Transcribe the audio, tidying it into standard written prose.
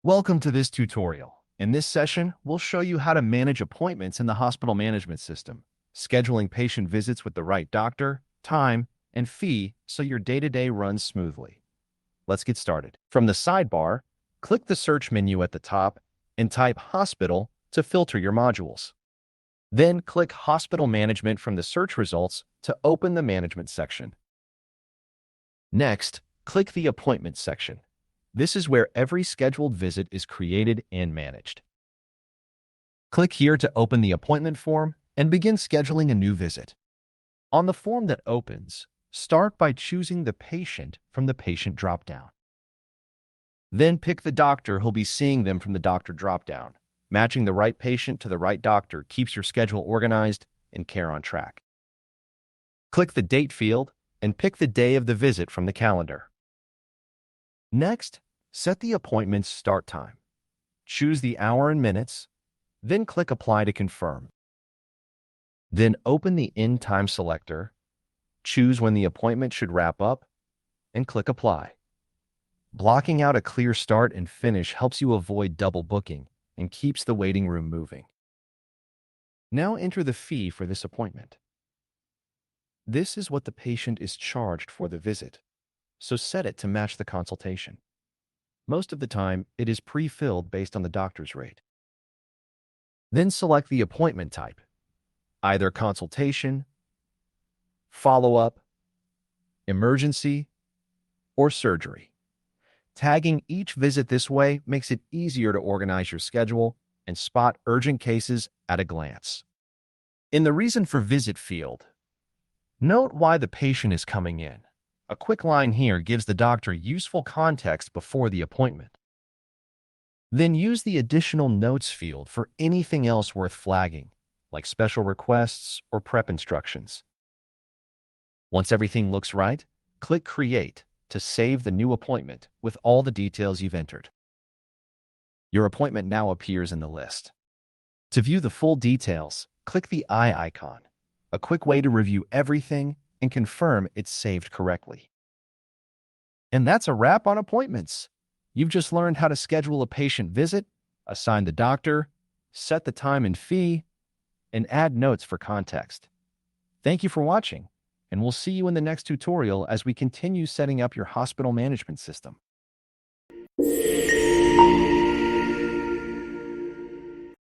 Welcome to this tutorial. In this session, we'll show you how to manage appointments in the hospital management system, scheduling patient visits with the right doctor, time, and fee so your day-to-day runs smoothly. Let's get started. From the sidebar, click the search menu at the top and type Hospital to filter your modules. Then click Hospital Management from the search results to open the Management section. Next, click the Appointments section. This is where every scheduled visit is created and managed. Click here to open the appointment form and begin scheduling a new visit. On the form that opens, start by choosing the patient from the patient dropdown. Then pick the doctor who'll be seeing them from the doctor dropdown. Matching the right patient to the right doctor keeps your schedule organized and care on track. Click the date field and pick the day of the visit from the calendar. Next, set the appointment's start time. Choose the hour and minutes, then click Apply to confirm. Then open the End Time selector, choose when the appointment should wrap up, and click Apply. Blocking out a clear start and finish helps you avoid double booking and keeps the waiting room moving. Now enter the fee for this appointment. This is what the patient is charged for the visit, so set it to match the consultation. Most of the time, it is pre-filled based on the doctor's rate. Then select the appointment type, either consultation, follow-up, emergency, or surgery. Tagging each visit this way makes it easier to organize your schedule and spot urgent cases at a glance. In the Reason for Visit field, note why the patient is coming in. A quick line here gives the doctor useful context before the appointment. Then use the Additional Notes field for anything else worth flagging, like special requests or prep instructions. Once everything looks right, click Create to save the new appointment with all the details you've entered. Your appointment now appears in the list. To view the full details, click the eye icon, a quick way to review everything and confirm it's saved correctly. And that's a wrap on appointments. You've just learned how to schedule a patient visit, assign the doctor, set the time and fee, and add notes for context. Thank you for watching, and we'll see you in the next tutorial as we continue setting up your hospital management system.